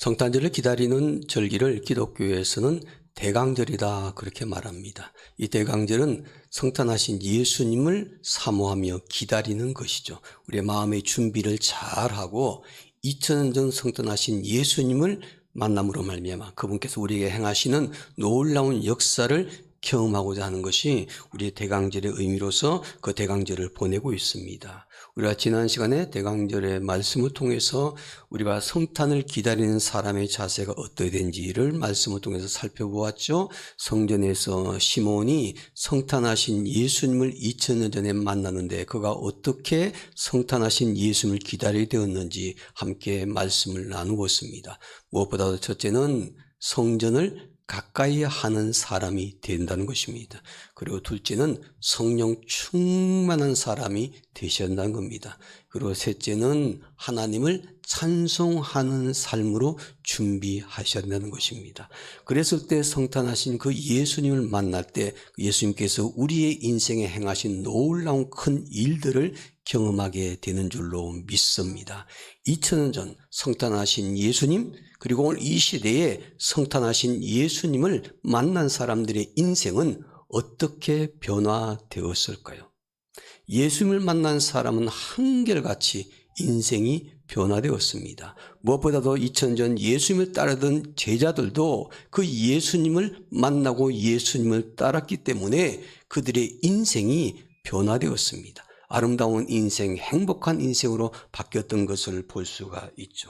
성탄절을 기다리는 절기를 기독교에서는 대강절이다 그렇게 말합니다. 이 대강절은 성탄하신 예수님을 사모하며 기다리는 것이죠. 우리의 마음의 준비를 잘하고 2000년 전 성탄하신 예수님을 만남으로 말미암아 그분께서 우리에게 행하시는 놀라운 역사를 경험하고자 하는 것이 우리의 대강절의 의미로서 그 대강절을 보내고 있습니다. 우리가 지난 시간에 대강절의 말씀을 통해서 우리가 성탄을 기다리는 사람의 자세가 어떻게 된지를 말씀을 통해서 살펴보았죠. 성전에서 시몬이 성탄하신 예수님을 2000년 전에 만났는데 그가 어떻게 성탄하신 예수님을 기다리게 되었는지 함께 말씀을 나누었습니다. 무엇보다도 첫째는 성전을 가까이 하는 사람이 된다는 것입니다. 그리고 둘째는 성령 충만한 사람이 되셔야 한다는 겁니다. 그리고 셋째는 하나님을 찬송하는 삶으로 준비하셔야 한다는 것입니다. 그랬을 때 성탄하신 그 예수님을 만날 때 예수님께서 우리의 인생에 행하신 놀라운 큰 일들을 경험하게 되는 줄로 믿습니다. 2000년 전 성탄하신 예수님, 그리고 오늘 이 시대에 성탄하신 예수님을 만난 사람들의 인생은 어떻게 변화되었을까요? 예수님을 만난 사람은 한결같이 인생이 변화되었습니다. 무엇보다도 2000년 전 예수님을 따르던 제자들도 그 예수님을 만나고 예수님을 따랐기 때문에 그들의 인생이 변화되었습니다. 아름다운 인생, 행복한 인생으로 바뀌었던 것을 볼 수가 있죠.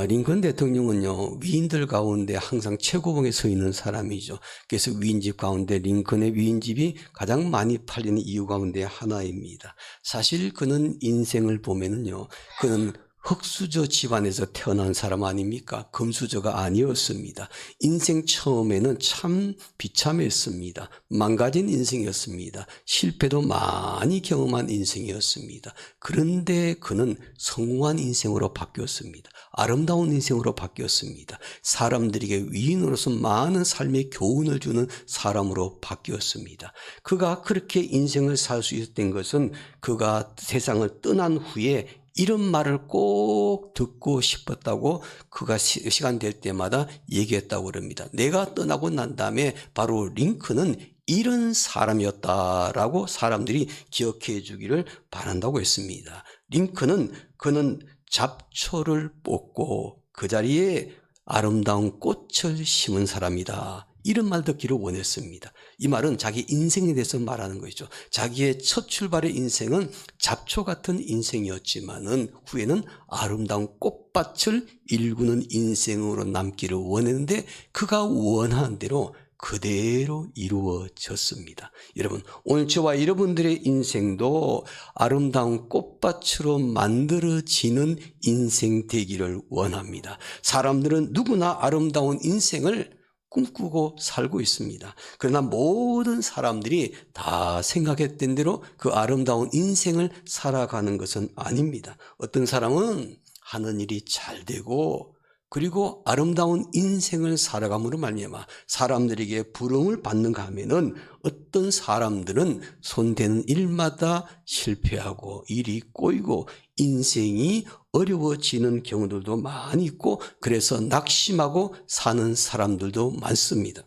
링컨 대통령은요, 위인들 가운데 항상 최고봉에 서 있는 사람이죠. 그래서 위인집 가운데 링컨의 위인집이 가장 많이 팔리는 이유 가운데 하나입니다. 사실 그는 인생을 보면은요, 그는 흙수저 집안에서 태어난 사람 아닙니까? 금수저가 아니었습니다. 인생 처음에는 참 비참했습니다. 망가진 인생이었습니다. 실패도 많이 경험한 인생이었습니다. 그런데 그는 성공한 인생으로 바뀌었습니다. 아름다운 인생으로 바뀌었습니다. 사람들에게 위인으로서 많은 삶의 교훈을 주는 사람으로 바뀌었습니다. 그가 그렇게 인생을 살 수 있었던 것은 그가 세상을 떠난 후에 이런 말을 꼭 듣고 싶었다고 그가 시간 될 때마다 얘기했다고 그럽니다. 내가 떠나고 난 다음에 바로 링컨은 이런 사람이었다라고 사람들이 기억해 주기를 바란다고 했습니다. 링컨은 그는 잡초를 뽑고 그 자리에 아름다운 꽃을 심은 사람이다. 이런 말 듣기를 원했습니다. 이 말은 자기 인생에 대해서 말하는 것이죠. 자기의 첫 출발의 인생은 잡초 같은 인생이었지만은 후에는 아름다운 꽃밭을 일구는 인생으로 남기를 원했는데 그가 원하는 대로 그대로 이루어졌습니다. 여러분, 오늘 저와 여러분들의 인생도 아름다운 꽃밭으로 만들어지는 인생 되기를 원합니다. 사람들은 누구나 아름다운 인생을 꿈꾸고 살고 있습니다. 그러나 모든 사람들이 다 생각했던 대로 그 아름다운 인생을 살아가는 것은 아닙니다. 어떤 사람은 하는 일이 잘 되고 그리고 아름다운 인생을 살아감으로 말미암아 사람들에게 부름을 받는가 하면은 어떤 사람들은 손대는 일마다 실패하고 일이 꼬이고 인생이 어려워지는 경우들도 많이 있고 그래서 낙심하고 사는 사람들도 많습니다.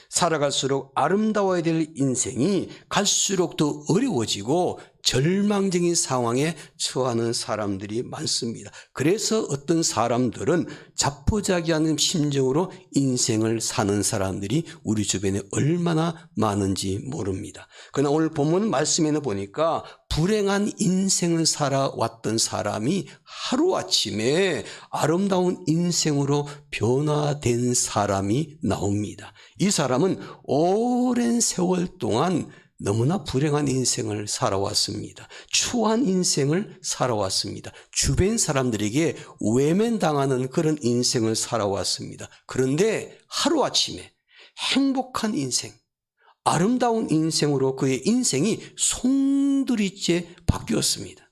살아갈수록 아름다워야 될 인생이 갈수록 더 어려워지고 절망적인 상황에 처하는 사람들이 많습니다. 그래서 어떤 사람들은 자포자기하는 심정으로 인생을 사는 사람들이 우리 주변에 얼마나 많은지 모릅니다. 그러나 오늘 본문 말씀에는 보니까 불행한 인생을 살아왔던 사람이 하루아침에 아름다운 인생으로 변화된 사람이 나옵니다. 이 사람은 오랜 세월 동안 너무나 불행한 인생을 살아왔습니다. 추한 인생을 살아왔습니다. 주변 사람들에게 외면당하는 그런 인생을 살아왔습니다. 그런데 하루아침에 행복한 인생, 아름다운 인생으로 그의 인생이 송두리째 바뀌었습니다.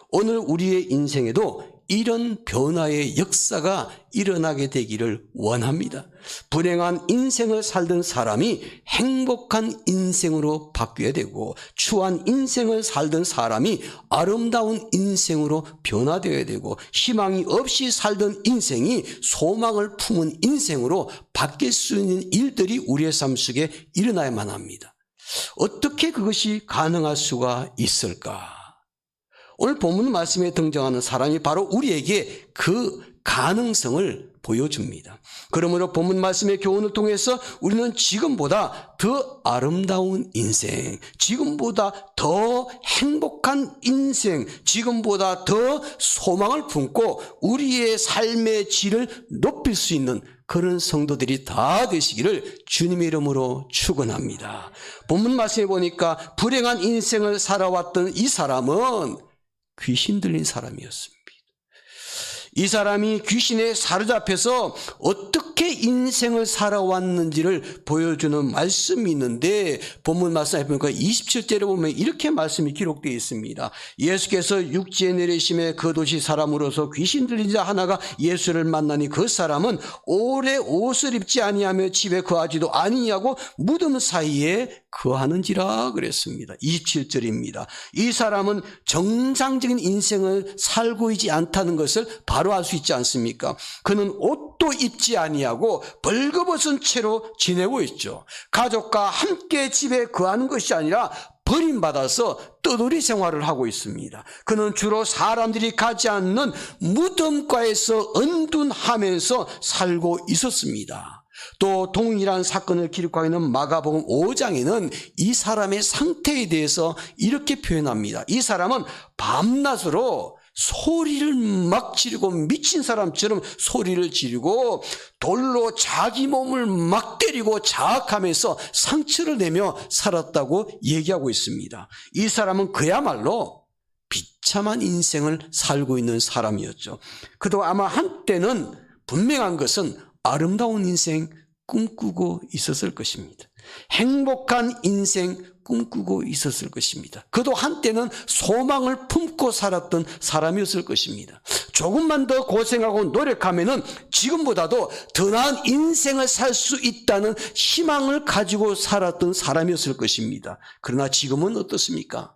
오늘 우리의 인생에도 이런 변화의 역사가 일어나게 되기를 원합니다. 불행한 인생을 살던 사람이 행복한 인생으로 바뀌어야 되고, 추한 인생을 살던 사람이 아름다운 인생으로 변화되어야 되고, 희망이 없이 살던 인생이 소망을 품은 인생으로 바뀔 수 있는 일들이 우리의 삶 속에 일어나야만 합니다. 어떻게 그것이 가능할 수가 있을까? 오늘 본문 말씀에 등장하는 사람이 바로 우리에게 그 가능성을 보여줍니다. 그러므로 본문 말씀의 교훈을 통해서 우리는 지금보다 더 아름다운 인생, 지금보다 더 행복한 인생, 지금보다 더 소망을 품고 우리의 삶의 질을 높일 수 있는 그런 성도들이 다 되시기를 주님의 이름으로 축원합니다. 본문 말씀에 보니까 불행한 인생을 살아왔던 이 사람은 귀신 들린 사람이었습니다. 이 사람이 귀신에 사로잡혀서 어떻게 인생을 살아왔는지를 보여주는 말씀이 있는데, 본문 말씀에 보니까 27절에 보면 이렇게 말씀이 기록되어 있습니다. 예수께서 육지에 내리심에 그 도시 사람으로서 귀신 들린 자 하나가 예수를 만나니 그 사람은 오래 옷을 입지 아니하며 집에 거하지도 아니하고 무덤 사이에 거하는지라 그랬습니다. 27절입니다. 이 사람은 정상적인 인생을 살고 있지 않다는 것을 바로 알 수 있지 않습니까? 그는 옷도 입지 아니하고 벌거벗은 채로 지내고 있죠. 가족과 함께 집에 거하는 것이 아니라 버림받아서 떠돌이 생활을 하고 있습니다. 그는 주로 사람들이 가지 않는 무덤가에서 은둔하면서 살고 있었습니다. 또 동일한 사건을 기록하고 있는 마가복음 5장에는 이 사람의 상태에 대해서 이렇게 표현합니다. 이 사람은 밤낮으로 소리를 막 지르고 미친 사람처럼 소리를 지르고 돌로 자기 몸을 막 때리고 자학하면서 상처를 내며 살았다고 얘기하고 있습니다. 이 사람은 그야말로 비참한 인생을 살고 있는 사람이었죠. 그도 아마 한때는 분명한 것은 아름다운 인생 꿈꾸고 있었을 것입니다. 행복한 인생 꿈꾸고 있었을 것입니다. 그도 한때는 소망을 품고 살았던 사람이었을 것입니다. 조금만 더 고생하고 노력하면은 지금보다도 더 나은 인생을 살 수 있다는 희망을 가지고 살았던 사람이었을 것입니다. 그러나 지금은 어떻습니까?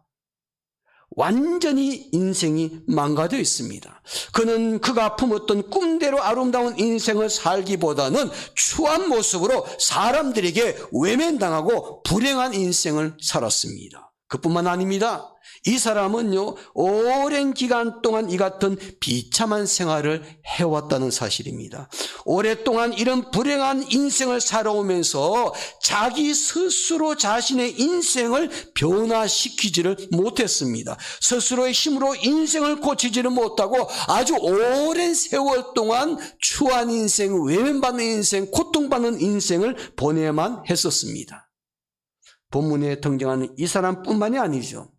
완전히 인생이 망가져 있습니다. 그는 그가 품었던 꿈대로 아름다운 인생을 살기보다는 추한 모습으로 사람들에게 외면당하고 불행한 인생을 살았습니다. 그뿐만 아닙니다. 이 사람은요, 오랜 기간 동안 이 같은 비참한 생활을 해왔다는 사실입니다. 오랫동안 이런 불행한 인생을 살아오면서 자기 스스로 자신의 인생을 변화시키지를 못했습니다. 스스로의 힘으로 인생을 고치지를 못하고 아주 오랜 세월 동안 추한 인생, 외면받는 인생, 고통받는 인생을 보내야만 했었습니다. 본문에 등장하는 이 사람뿐만이 아니죠.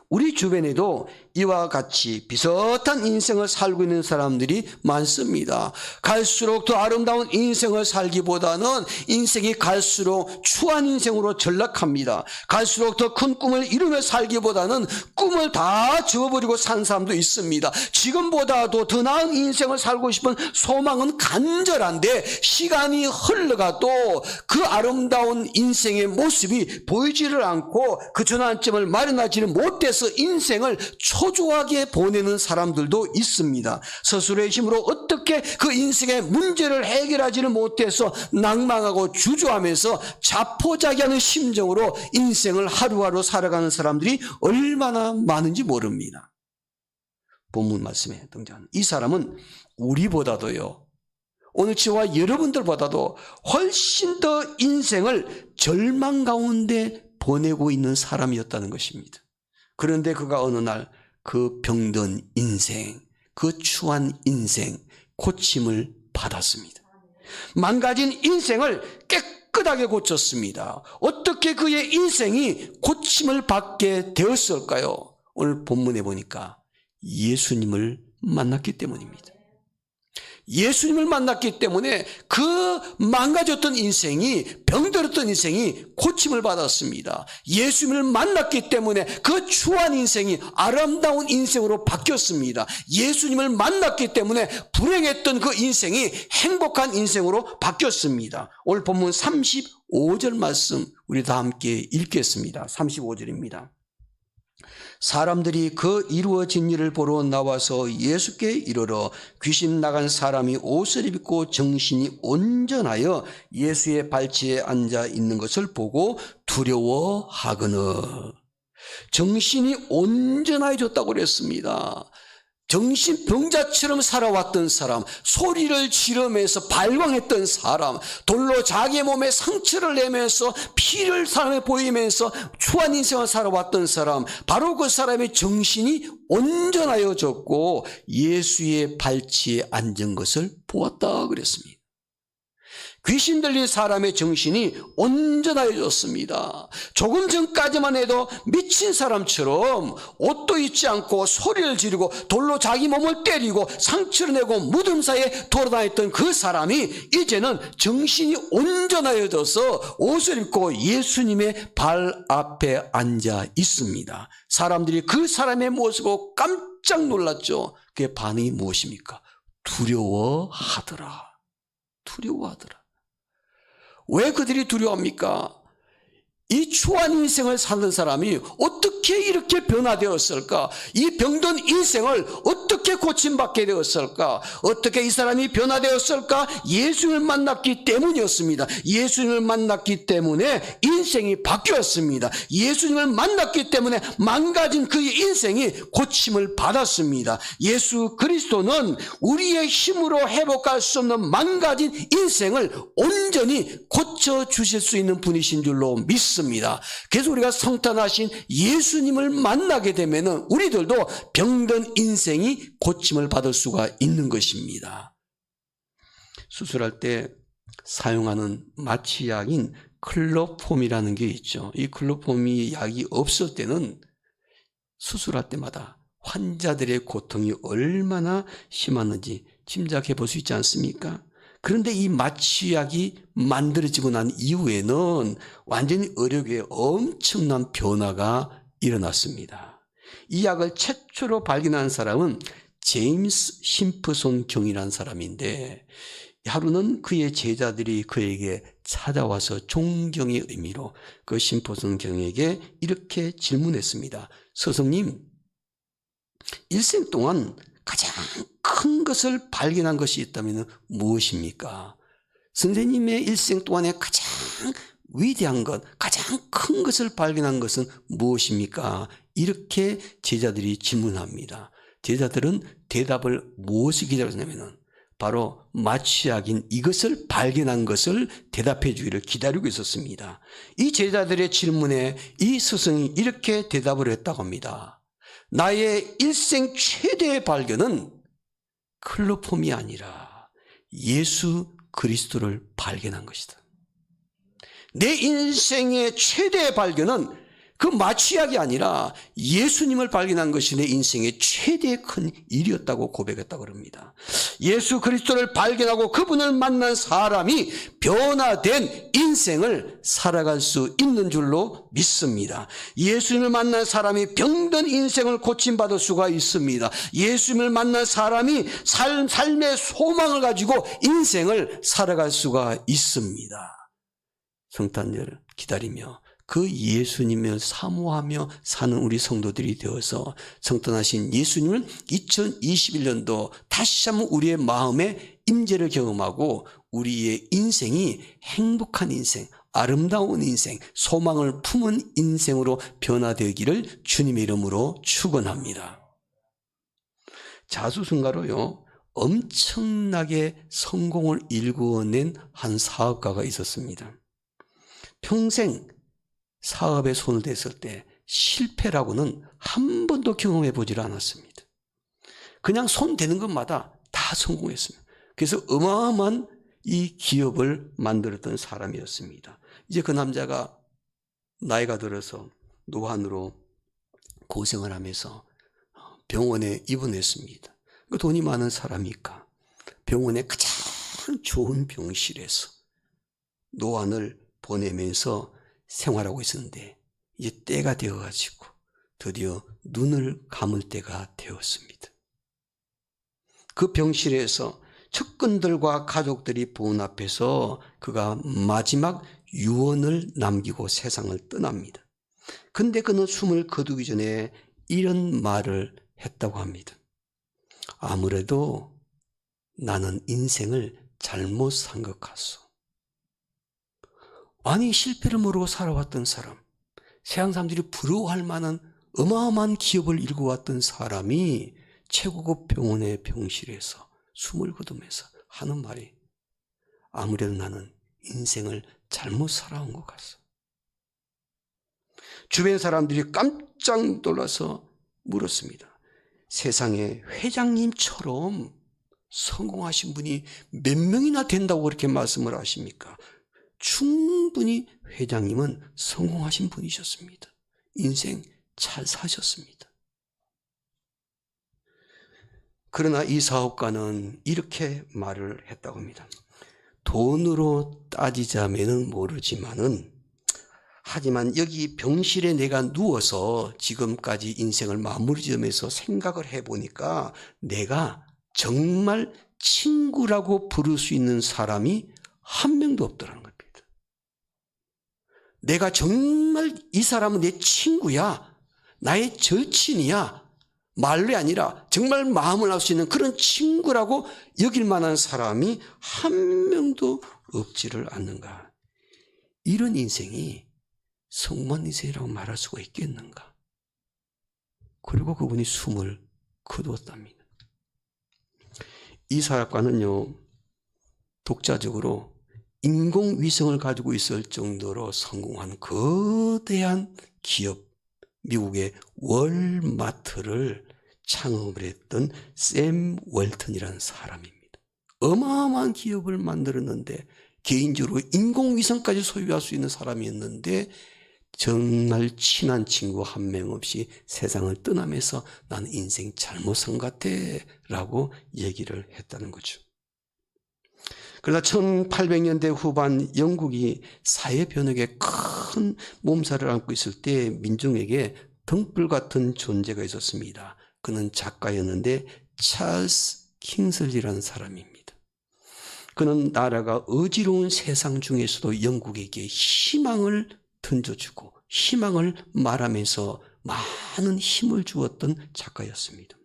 우리 주변에도 이와 같이 비슷한 인생을 살고 있는 사람들이 많습니다. 갈수록 더 아름다운 인생을 살기보다는 인생이 갈수록 추한 인생으로 전락합니다. 갈수록 더 큰 꿈을 이루며 살기보다는 꿈을 다 지워버리고 산 사람도 있습니다. 지금보다도 더 나은 인생을 살고 싶은 소망은 간절한데 시간이 흘러가도 그 아름다운 인생의 모습이 보이지를 않고 그 전환점을 마련하지를 못해서 인생을 초조하게 보내는 사람들도 있습니다. 스스로의 힘으로 어떻게 그 인생의 문제를 해결하지를 못해서 낭망하고 주저하면서 자포자기하는 심정으로 인생을 하루하루 살아가는 사람들이 얼마나 많은지 모릅니다. 본문 말씀에 등장하는 이 사람은 우리보다도요, 오늘 저와 여러분들보다도 훨씬 더 인생을 절망 가운데 보내고 있는 사람이었다는 것입니다. 그런데 그가 어느 날 그 병든 인생, 그 추한 인생, 고침을 받았습니다. 망가진 인생을 깨끗하게 고쳤습니다. 어떻게 그의 인생이 고침을 받게 되었을까요? 오늘 본문에 보니까 예수님을 만났기 때문입니다. 예수님을 만났기 때문에 그 망가졌던 인생이, 병들었던 인생이 고침을 받았습니다. 예수님을 만났기 때문에 그 추한 인생이 아름다운 인생으로 바뀌었습니다. 예수님을 만났기 때문에 불행했던 그 인생이 행복한 인생으로 바뀌었습니다. 오늘 본문 35절 말씀 우리 다 함께 읽겠습니다. 35절입니다. 사람들이 그 이루어진 일을 보러 나와서 예수께 이르러 귀신 나간 사람이 옷을 입고 정신이 온전하여 예수의 발치에 앉아 있는 것을 보고 두려워하거늘. 정신이 온전해졌다고 그랬습니다. 정신병자처럼 살아왔던 사람, 소리를 지르면서 발광했던 사람, 돌로 자기 몸에 상처를 내면서 피를 사람에 보이면서 추한 인생을 살아왔던 사람, 바로 그 사람의 정신이 온전하여졌고 예수의 발치에 앉은 것을 보았다 그랬습니다. 귀신 들린 사람의 정신이 온전해졌습니다. 조금 전까지만 해도 미친 사람처럼 옷도 입지 않고 소리를 지르고 돌로 자기 몸을 때리고 상처를 내고 무덤 사이에 돌아다녔던 그 사람이 이제는 정신이 온전해져서 옷을 입고 예수님의 발 앞에 앉아 있습니다. 사람들이 그 사람의 모습을 보고 깜짝 놀랐죠. 그의 반응이 무엇입니까? 두려워하더라. 두려워하더라. 왜 그들이 두려워합니까? 이 추한 인생을 사는 사람이 어떻게 이렇게 변화되었을까? 이 병든 인생을 어떻게 고침받게 되었을까? 어떻게 이 사람이 변화되었을까? 예수님을 만났기 때문이었습니다. 예수님을 만났기 때문에 인생이 바뀌었습니다. 예수님을 만났기 때문에 망가진 그의 인생이 고침을 받았습니다. 예수 그리스도는 우리의 힘으로 회복할 수 없는 망가진 인생을 온전히 고쳐주실 수 있는 분이신 줄로 믿습니다. 그래서 우리가 성탄하신 예수님을 만나게 되면 우리들도 병든 인생이 고침을 받을 수가 있는 것입니다. 수술할 때 사용하는 마취약인 클로폼이라는 게 있죠. 이 클로폼이 약이 없을 때는 수술할 때마다 환자들의 고통이 얼마나 심했는지 짐작해 볼 수 있지 않습니까? 그런데 이 마취약이 만들어지고 난 이후에는 완전히 의료계에 엄청난 변화가 일어났습니다. 이 약을 최초로 발견한 사람은 제임스 심프손 경이라는 사람인데 하루는 그의 제자들이 그에게 찾아와서 존경의 의미로 그 심프손 경에게 이렇게 질문했습니다. 스승님, 일생 동안 가장 큰 것을 발견한 것이 있다면 무엇입니까? 선생님의 일생 동안에 가장 위대한 것, 가장 큰 것을 발견한 것은 무엇입니까? 이렇게 제자들이 질문합니다. 제자들은 대답을 무엇을 기다렸냐면 바로 마취약인 이것을 발견한 것을 대답해 주기를 기다리고 있었습니다. 이 제자들의 질문에 이 스승이 이렇게 대답을 했다고 합니다. 나의 일생 최대의 발견은 클로폼이 아니라 예수 그리스도를 발견한 것이다. 내 인생의 최대의 발견은 그 마취약이 아니라 예수님을 발견한 것이 내 인생의 최대의 큰 일이었다고 고백했다고 합니다. 예수 그리스도를 발견하고 그분을 만난 사람이 변화된 인생을 살아갈 수 있는 줄로 믿습니다. 예수님을 만난 사람이 병든 인생을 고침받을 수가 있습니다. 예수님을 만난 사람이 삶의 소망을 가지고 인생을 살아갈 수가 있습니다. 성탄절을 기다리며 그 예수님을 사모하며 사는 우리 성도들이 되어서 성탄하신 예수님을 2021년도 다시 한번 우리의 마음에 임재를 경험하고 우리의 인생이 행복한 인생, 아름다운 인생, 소망을 품은 인생으로 변화되기를 주님의 이름으로 축원합니다. 자수성가로요, 엄청나게 성공을 일구어낸 한 사업가가 있었습니다. 평생 사업에 손을 댔을 때 실패라고는 한 번도 경험해 보질 않았습니다. 그냥 손 대는 것마다 다 성공했습니다. 그래서 어마어마한 이 기업을 만들었던 사람이었습니다. 이제 그 남자가 나이가 들어서 노환으로 고생을 하면서 병원에 입원했습니다. 돈이 많은 사람이니까 병원의 가장 좋은 병실에서 노안을 보내면서 생활하고 있었는데 이제 때가 되어가지고 드디어 눈을 감을 때가 되었습니다. 그 병실에서 측근들과 가족들이 보는 앞에서 그가 마지막 유언을 남기고 세상을 떠납니다. 근데 그는 숨을 거두기 전에 이런 말을 했다고 합니다. 아무래도 나는 인생을 잘못 산 것 같소. 아니, 실패를 모르고 살아왔던 사람, 세상 사람들이 부러워할 만한 어마어마한 기업을 일궈왔던 사람이 최고급 병원의 병실에서 숨을 거두면서 하는 말이 아무래도 나는 인생을 잘못 살아온 것 같소. 주변 사람들이 깜짝 놀라서 물었습니다. 세상에 회장님처럼 성공하신 분이 몇 명이나 된다고 그렇게 말씀을 하십니까? 충분히 회장님은 성공하신 분이셨습니다. 인생 잘 사셨습니다. 그러나 이 사업가는 이렇게 말을 했다고 합니다. 돈으로 따지자면은 모르지만은 하지만 여기 병실에 내가 누워서 지금까지 인생을 마무리 지으면서 생각을 해보니까 내가 정말 친구라고 부를 수 있는 사람이 한 명도 없더라는 겁니다. 내가 정말 이 사람은 내 친구야, 나의 절친이야, 말이 아니라 정말 마음을 알 수 있는 그런 친구라고 여길 만한 사람이 한 명도 없지를 않는가. 이런 인생이 성공한 인생이라고 말할 수가 있겠는가. 그리고 그분이 숨을 거두었답니다. 이 사업가는요, 독자적으로 인공위성을 가지고 있을 정도로 성공한 거대한 기업, 미국의 월마트를 창업을 했던 샘 월턴이라는 사람입니다. 어마어마한 기업을 만들었는데 개인적으로 인공위성까지 소유할 수 있는 사람이었는데 정말 친한 친구 한 명 없이 세상을 떠나면서 나는 인생 잘못 산 것 같아 라고 얘기를 했다는 거죠. 그러나 1800년대 후반 영국이 사회 변혁에 큰 몸살을 앓고 있을 때 민중에게 등불 같은 존재가 있었습니다. 그는 작가였는데 찰스 킹슬리라는 사람입니다. 그는 나라가 어지러운 세상 중에서도 영국에게 희망을 던져주고 희망을 말하면서 많은 힘을 주었던 작가였습니다.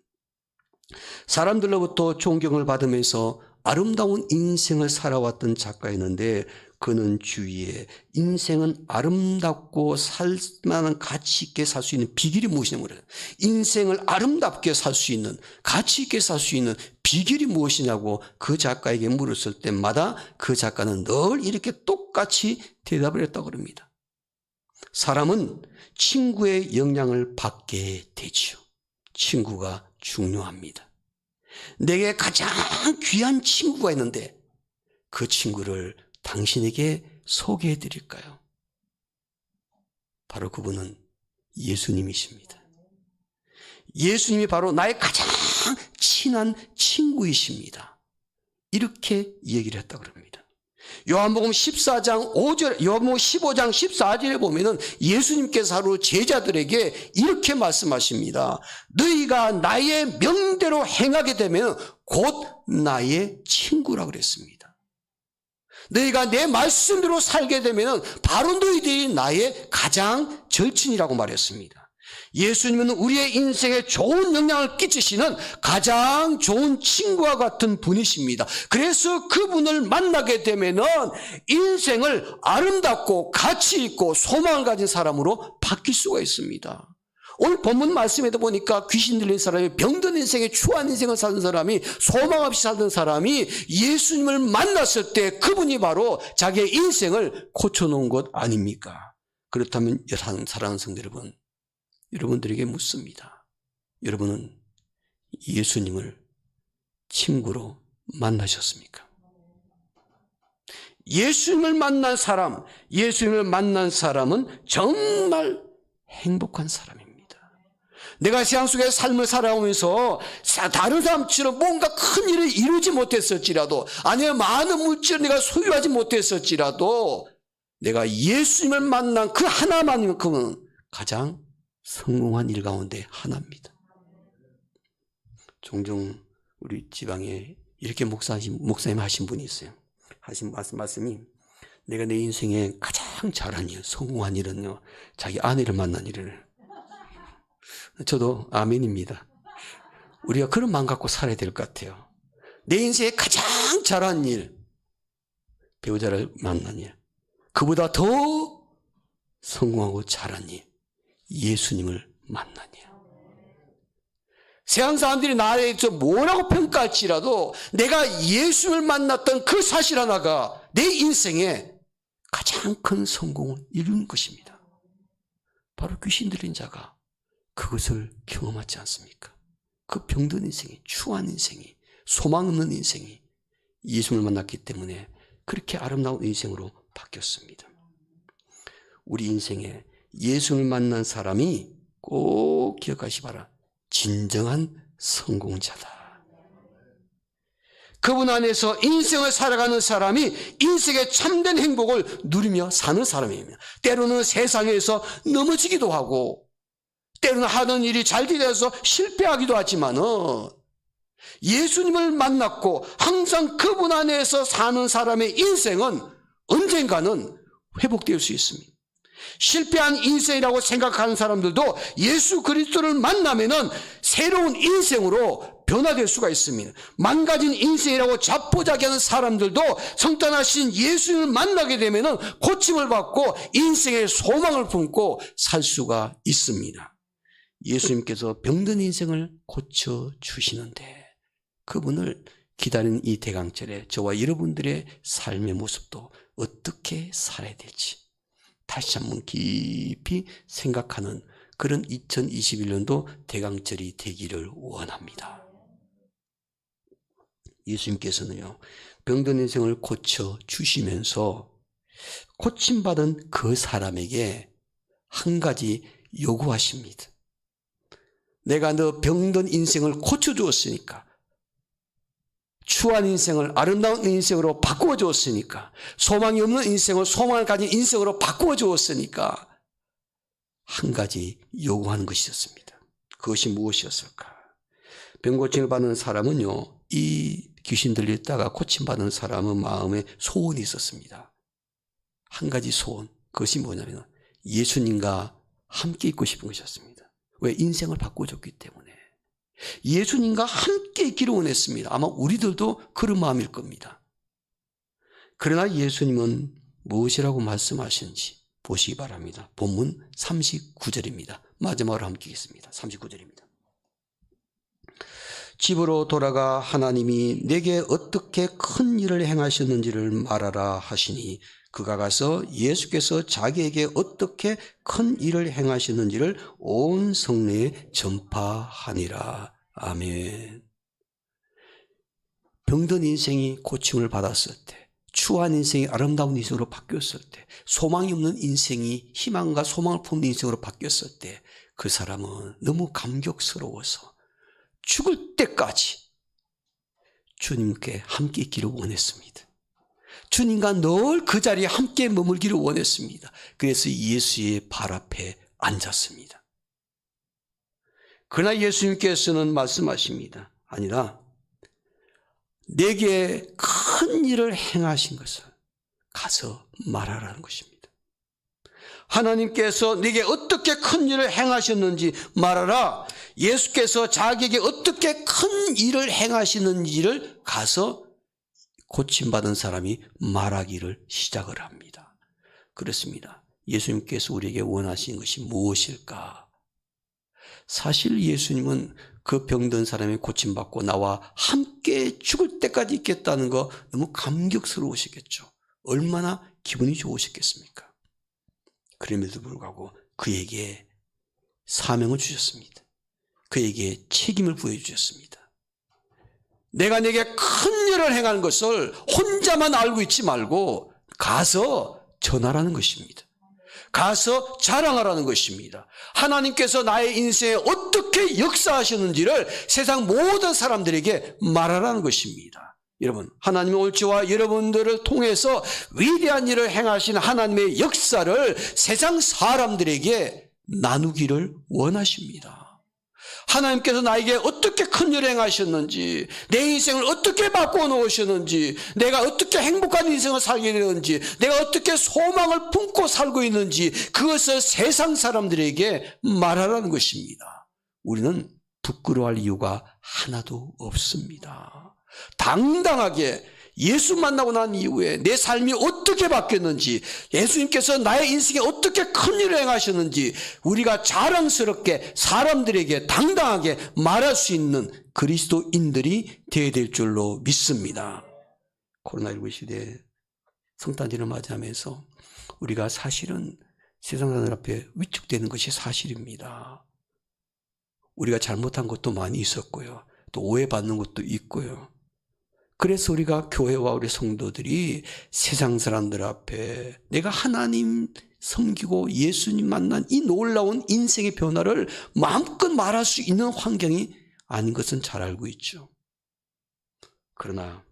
사람들로부터 존경을 받으면서 아름다운 인생을 살아왔던 작가였는데 그는 주위에 인생은 아름답고 살만한 가치 있게 살 수 있는 비결이 무엇이냐고 그래요. 인생을 아름답게 살 수 있는, 가치 있게 살 수 있는 비결이 무엇이냐고 그 작가에게 물었을 때마다 그 작가는 늘 이렇게 똑같이 대답을 했다고 합니다. 사람은 친구의 영향을 받게 되지요. 친구가 중요합니다. 내게 가장 귀한 친구가 있는데 그 친구를 당신에게 소개해 드릴까요? 바로 그분은 예수님이십니다. 예수님이 바로 나의 가장 친한 친구이십니다. 이렇게 얘기를 했다고 합니다. 요한복음 14장 5절, 요한복음 15장 14절에 보면은 예수님께서 하루 제자들에게 이렇게 말씀하십니다. 너희가 나의 명대로 행하게 되면 곧 나의 친구라고 그랬습니다. 너희가 내 말씀대로 살게 되면 바로 너희들이 나의 가장 절친이라고 말했습니다. 예수님은 우리의 인생에 좋은 영향을 끼치시는 가장 좋은 친구와 같은 분이십니다. 그래서 그분을 만나게 되면은 인생을 아름답고 가치 있고 소망을 가진 사람으로 바뀔 수가 있습니다. 오늘 본문 말씀에도 보니까 귀신 들린 사람이, 병든 인생에 추한 인생을 사는 사람이, 소망 없이 살던 사람이 예수님을 만났을 때 그분이 바로 자기의 인생을 고쳐놓은 것 아닙니까? 그렇다면 사랑하는 성도 여러분, 여러분들에게 묻습니다. 여러분은 예수님을 친구로 만나셨습니까? 예수님을 만난 사람, 예수님을 만난 사람은 정말 행복한 사람입니다. 내가 세상 속에 삶을 살아오면서 다른 사람처럼 뭔가 큰 일을 이루지 못했을지라도, 아니면 많은 물질을 내가 소유하지 못했을지라도 내가 예수님을 만난 그 하나만큼은 가장 성공한 일 가운데 하나입니다. 종종 우리 지방에 이렇게 목사님 하신 분이 있어요. 하신 말씀이, 내가 내 인생에 가장 잘한 일, 성공한 일은요, 자기 아내를 만난 일을. 저도 아멘입니다. 우리가 그런 마음 갖고 살아야 될 것 같아요. 내 인생에 가장 잘한 일, 배우자를 만난 일. 그보다 더 성공하고 잘한 일, 예수님을 만난 일. 세상 사람들이 나에 대해서 뭐라고 평가할지라도 내가 예수를 만났던 그 사실 하나가 내 인생에 가장 큰 성공을 이루는 것입니다. 바로 귀신 들린 자가 그것을 경험하지 않습니까? 그 병든 인생이, 추한 인생이, 소망 없는 인생이 예수를 만났기 때문에 그렇게 아름다운 인생으로 바뀌었습니다. 우리 인생에 예수를 만난 사람이 꼭 기억하시 바라. 진정한 성공자다. 그분 안에서 인생을 살아가는 사람이 인생의 참된 행복을 누리며 사는 사람입니다. 때로는 세상에서 넘어지기도 하고, 때로는 하는 일이 잘 되어서 실패하기도 하지만은 예수님을 만났고 항상 그분 안에서 사는 사람의 인생은 언젠가는 회복될 수 있습니다. 실패한 인생이라고 생각하는 사람들도 예수 그리스도를 만나면은 새로운 인생으로 변화될 수가 있습니다. 망가진 인생이라고 자포자기하는 사람들도 성탄하신 예수님을 만나게 되면은 고침을 받고 인생의 소망을 품고 살 수가 있습니다. 예수님께서 병든 인생을 고쳐주시는데 그분을 기다리는 이 대강절에 저와 여러분들의 삶의 모습도 어떻게 살아야 될지 다시 한번 깊이 생각하는 그런 2021년도 대강절이 되기를 원합니다. 예수님께서는요, 병든 인생을 고쳐주시면서 고침받은 그 사람에게 한 가지 요구하십니다. 내가 너 병든 인생을 고쳐주었으니까, 추한 인생을 아름다운 인생으로 바꾸어 주었으니까, 소망이 없는 인생을 소망을 가진 인생으로 바꾸어 주었으니까 한 가지 요구하는 것이 있었습니다. 그것이 무엇이었을까? 병 고침을 받는 사람은요, 이 귀신 들렸다가 고침받는 사람은 마음에 소원이 있었습니다. 한 가지 소원, 그것이 뭐냐면 예수님과 함께 있고 싶은 것이었습니다. 왜? 인생을 바꿔줬기 때문에. 예수님과 함께 있기를 원했습니다. 아마 우리들도 그런 마음일 겁니다. 그러나 예수님은 무엇이라고 말씀하시는지 보시기 바랍니다. 본문 39절입니다. 마지막으로 함께 읽겠습니다. 39절입니다. 집으로 돌아가 하나님이 내게 어떻게 큰 일을 행하셨는지를 말하라 하시니 그가 가서 예수께서 자기에게 어떻게 큰 일을 행하셨는지를 온 성내에 전파하니라. 아멘. 병든 인생이 고침을 받았을 때, 추한 인생이 아름다운 인생으로 바뀌었을 때, 소망이 없는 인생이 희망과 소망을 품는 인생으로 바뀌었을 때 그 사람은 너무 감격스러워서 죽을 때까지 주님께 함께 있기를 원했습니다. 주님과 늘 그 자리에 함께 머물기를 원했습니다. 그래서 예수의 발 앞에 앉았습니다. 그러나 예수님께서는 말씀하십니다. 아니라 내게 큰 일을 행하신 것을 가서 말하라는 것입니다. 하나님께서 내게 어떻게 큰 일을 행하셨는지 말하라. 예수께서 자기에게 어떻게 큰 일을 행하시는지를 가서 고침받은 사람이 말하기를 시작을 합니다. 그렇습니다. 예수님께서 우리에게 원하시는 것이 무엇일까? 사실 예수님은 그 병든 사람이 고침받고 나와 함께 죽을 때까지 있겠다는 거 너무 감격스러우시겠죠. 얼마나 기분이 좋으셨겠습니까? 그럼에도 불구하고 그에게 사명을 주셨습니다. 그에게 책임을 부여주셨습니다. 내가 내게 큰 일을 행하는 것을 혼자만 알고 있지 말고 가서 전하라는 것입니다. 가서 자랑하라는 것입니다. 하나님께서 나의 인생에 어떻게 역사하셨는지를 세상 모든 사람들에게 말하라는 것입니다. 여러분, 하나님의 올지와 여러분들을 통해서 위대한 일을 행하신 하나님의 역사를 세상 사람들에게 나누기를 원하십니다. 하나님께서 나에게 어떻게 큰 일을 행하셨는지, 내 인생을 어떻게 바꾸어 놓으셨는지, 내가 어떻게 행복한 인생을 살게 되는지, 내가 어떻게 소망을 품고 살고 있는지 그것을 세상 사람들에게 말하라는 것입니다. 우리는 부끄러워할 이유가 하나도 없습니다. 당당하게 예수 만나고 난 이후에 내 삶이 어떻게 바뀌었는지, 예수님께서 나의 인생에 어떻게 큰 일을 행하셨는지 우리가 자랑스럽게 사람들에게 당당하게 말할 수 있는 그리스도인들이 되어야 될 줄로 믿습니다. 코로나19 시대에 성탄절을 맞이하면서 우리가 사실은 세상 사람들 앞에 위축되는 것이 사실입니다. 우리가 잘못한 것도 많이 있었고요. 또 오해받는 것도 있고요. 그래서 우리가 교회와 우리 성도들이 세상 사람들 앞에 내가 하나님 섬기고 예수님 만난 이 놀라운 인생의 변화를 마음껏 말할 수 있는 환경이 아닌 것은 잘 알고 있죠. 그러나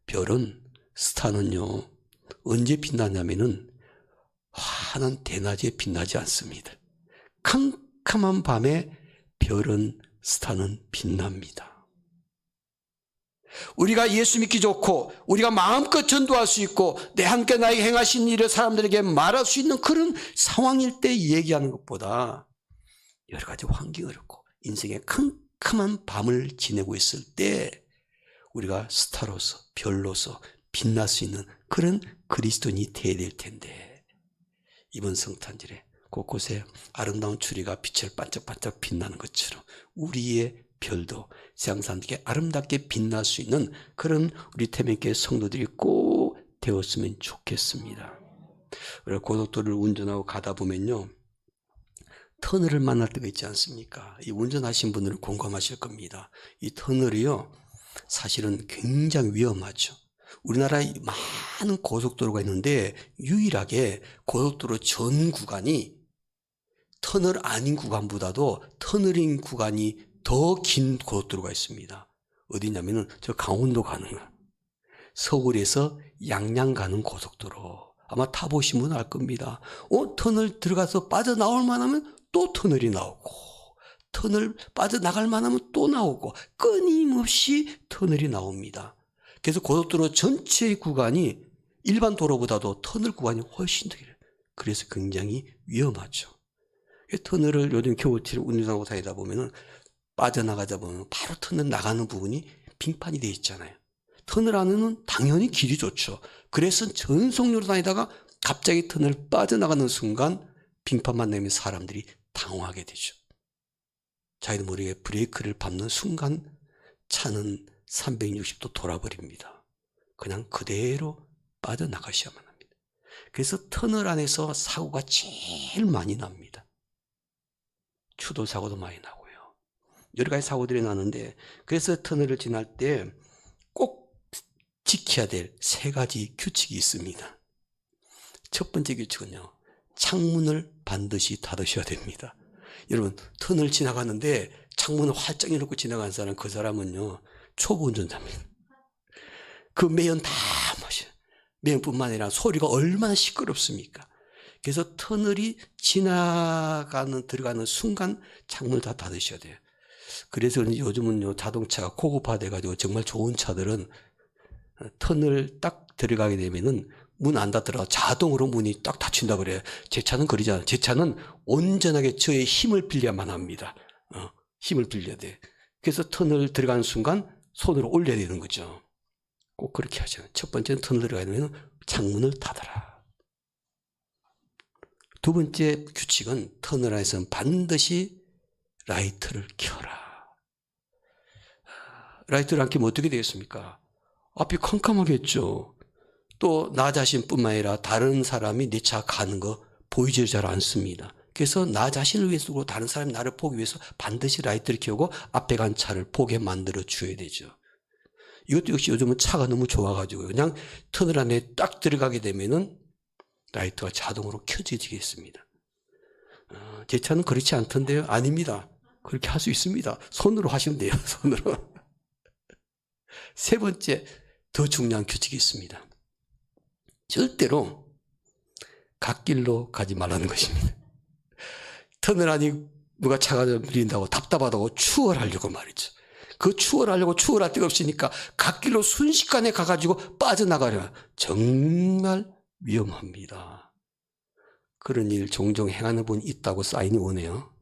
별은, 스타는요, 언제 빛나냐면은 환한 대낮에 빛나지 않습니다. 캄캄한 밤에 별은, 스타는 빛납니다. 우리가 예수 믿기 좋고 우리가 마음껏 전도할 수 있고 내 함께 나에게 행하신 일을 사람들에게 말할 수 있는 그런 상황일 때 얘기하는 것보다 여러 가지 환경이 어렵고 인생의 캄캄한 밤을 지내고 있을 때 우리가 스타로서, 별로서 빛날 수 있는 그런 그리스도인이 되어야 될 텐데, 이번 성탄절에 곳곳에 아름다운 추리가 빛을 반짝반짝 빛나는 것처럼 우리의 별도 세상 사람들에게 아름답게 빛날 수 있는 그런 우리 태민교회 성도들이 꼭 되었으면 좋겠습니다. 고속도로를 운전하고 가다 보면요, 터널을 만날 때가 있지 않습니까? 이 운전하신 분들은 공감하실 겁니다. 이 터널이요, 사실은 굉장히 위험하죠. 우리나라에 많은 고속도로가 있는데 유일하게 고속도로 전 구간이 터널 아닌 구간보다도 터널인 구간이 더 긴 고속도로가 있습니다. 어디냐면은 저 강원도 가는 거, 서울에서 양양 가는 고속도로. 아마 타보신 분은 알 겁니다. 터널 들어가서 빠져나올 만하면 또 터널이 나오고, 터널 빠져나갈 만하면 또 나오고, 끊임없이 터널이 나옵니다. 그래서 고속도로 전체의 구간이 일반 도로보다도 터널 구간이 훨씬 더 길어요. 그래서 굉장히 위험하죠. 터널을 요즘 겨울철에 운전하고 다니다 보면은 빠져나가다 보면 바로 터널 나가는 부분이 빙판이 되어 있잖아요. 터널 안에는 당연히 길이 좋죠. 그래서 전속력으로 다니다가 갑자기 터널 빠져나가는 순간 빙판만 내면 사람들이 당황하게 되죠. 자기도 모르게 브레이크를 밟는 순간 차는 360도 돌아버립니다. 그냥 그대로 빠져나가셔야만 합니다. 그래서 터널 안에서 사고가 제일 많이 납니다. 추돌 사고도 많이 나고요. 여러 가지 사고들이 나는데, 그래서 터널을 지날 때 꼭 지켜야 될 3가지 규칙이 있습니다. 첫 번째 규칙은요, 창문을 반드시 닫으셔야 됩니다. 여러분, 터널 지나가는데 창문을 활짝 열어놓고 지나가는 사람, 그 사람은요 초보 운전자입니다. 그 매연 다 마셔요. 매연뿐만 아니라 소리가 얼마나 시끄럽습니까? 그래서 터널이 들어가는 순간 창문을 다 닫으셔야 돼요. 그래서 요즘은요, 자동차가 고급화돼가지고 정말 좋은 차들은 터널 딱 들어가게 되면은 문 안 닫더라도 자동으로 문이 딱 닫힌다 그래요. 제 차는 그러지 않아요. 제 차는 온전하게 저의 힘을 빌려야만 합니다. 힘을 빌려야 돼. 그래서 터널 들어가는 순간 손으로 올려야 되는 거죠. 꼭 그렇게 하죠. 첫 번째는 터널 들어가게 되면 창문을 닫아라. 두 번째 규칙은 터널 안에서는 반드시 라이트를 켜라. 라이트를 안 켜면 어떻게 되겠습니까? 앞이 캄캄하겠죠. 또 나 자신뿐만 아니라 다른 사람이 내 차 가는 거 보이지 잘 않습니다. 그래서 나 자신을 위해서, 다른 사람이 나를 보기 위해서 반드시 라이트를 켜고 앞에 간 차를 보게 만들어 줘야 되죠. 이것도 역시 요즘은 차가 너무 좋아가지고 그냥 터널 안에 딱 들어가게 되면은 라이트가 자동으로 켜지겠습니다. 제 차는 그렇지 않던데요? 아닙니다. 그렇게 할 수 있습니다. 손으로 하시면 돼요. 손으로. 세 번째, 더 중요한 규칙이 있습니다. 절대로 갓길로 가지 말라는 것입니다. 터널 안이 누가 차가 밀린다고 답답하다고 추월하려고 말이죠. 그 추월하려고 추월할 데가 없으니까 갓길로 순식간에 가가지고 빠져나가려. 정말 위험합니다. 그런 일 종종 행하는 분이 있다고 사인이 오네요.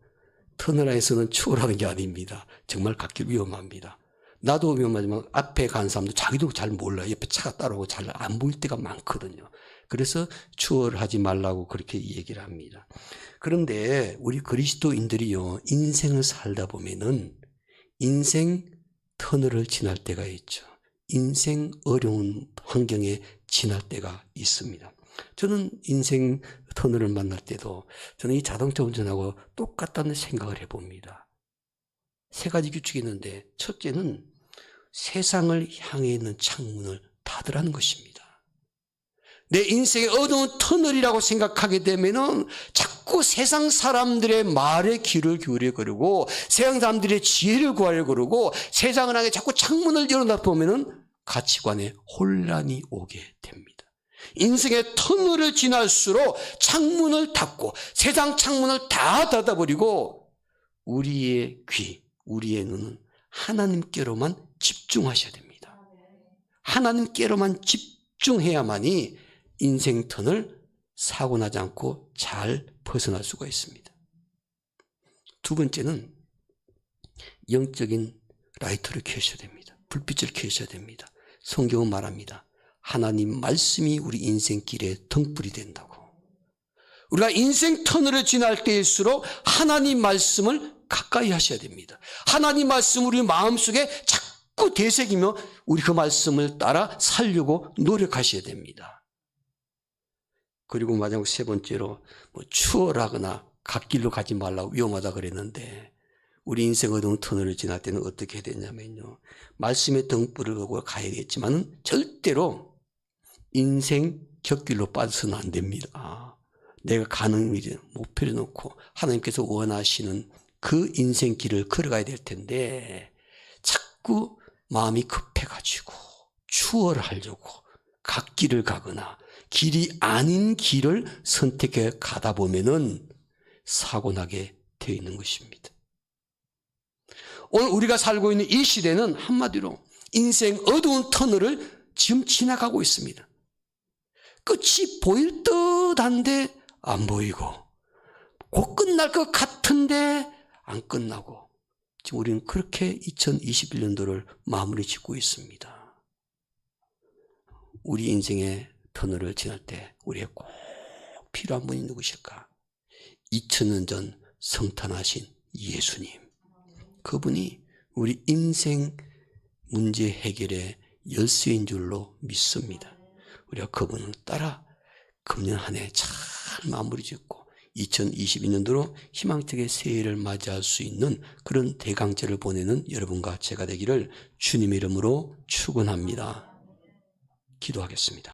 터널 안에서는 추월하는 게 아닙니다. 정말 갓길 위험합니다. 나도 위험하지만 앞에 간 사람도 자기도 잘 몰라요. 옆에 차가 따라오고 잘 안 보일 때가 많거든요. 그래서 추월하지 말라고 그렇게 얘기를 합니다. 그런데 우리 그리스도인들이요, 인생을 살다 보면은 인생 터널을 지날 때가 있죠. 인생 어려운 환경에 지날 때가 있습니다. 저는 인생 터널을 만날 때도 저는 이 자동차 운전하고 똑같다는 생각을 해봅니다. 세 가지 규칙이 있는데, 첫째는 세상을 향해 있는 창문을 닫으라는 것입니다. 내 인생의 어두운 터널이라고 생각하게 되면은 자꾸 세상 사람들의 말에 귀를 기울여 그러고 세상 사람들의 지혜를 구하려 그러고 세상을 향해 자꾸 창문을 열어놔 보면은 가치관에 혼란이 오게 됩니다. 인생의 터널을 지날수록 창문을 닫고 세상 창문을 다 닫아버리고 우리의 귀, 우리의 눈은 하나님께로만 집중하셔야 됩니다. 하나님께로만 집중해야만이 인생 터널 사고 나지 않고 잘 벗어날 수가 있습니다. 두 번째는 영적인 라이터를 켜셔야 됩니다. 불빛을 켜셔야 됩니다. 성경은 말합니다. 하나님 말씀이 우리 인생길에 등불이 된다고. 우리가 인생 터널을 지날 때일수록 하나님 말씀을 가까이 하셔야 됩니다. 하나님 말씀 우리 마음속에 자꾸 되새기며 우리 그 말씀을 따라 살려고 노력하셔야 됩니다. 그리고 마지막 세 번째로 추월하거나 갓길로 가지 말라고 위험하다 그랬는데 우리 인생 어두운 터널을 지날 때는 어떻게 해야 되냐면요. 말씀의 등불을 보고 가야겠지만 절대로 인생 곁길로 빠져서는 안 됩니다. 내가 가는 길을 목표를 놓고 하나님께서 원하시는 그 인생 길을 걸어가야 될 텐데 자꾸 마음이 급해가지고 추월하려고 갓길을 가거나 길이 아닌 길을 선택해 가다 보면은 사고나게 되어 있는 것입니다. 오늘 우리가 살고 있는 이 시대는 한마디로 인생 어두운 터널을 지금 지나가고 있습니다. 끝이 보일 듯한데 안 보이고 곧 끝날 것 같은데 안 끝나고 지금 우리는 그렇게 2021년도를 마무리 짓고 있습니다. 우리 인생의 터널을 지날 때 우리의 꼭 필요한 분이 누구실까? 2000년 전 성탄하신 예수님. 그분이 우리 인생 문제 해결의 열쇠인 줄로 믿습니다. 우리가 그분을 따라 금년 한 해 잘 마무리 짓고 2022년도로 희망적인 새해를 맞이할 수 있는 그런 대강절을 보내는 여러분과 제가 되기를 주님의 이름으로 축원합니다. 기도하겠습니다.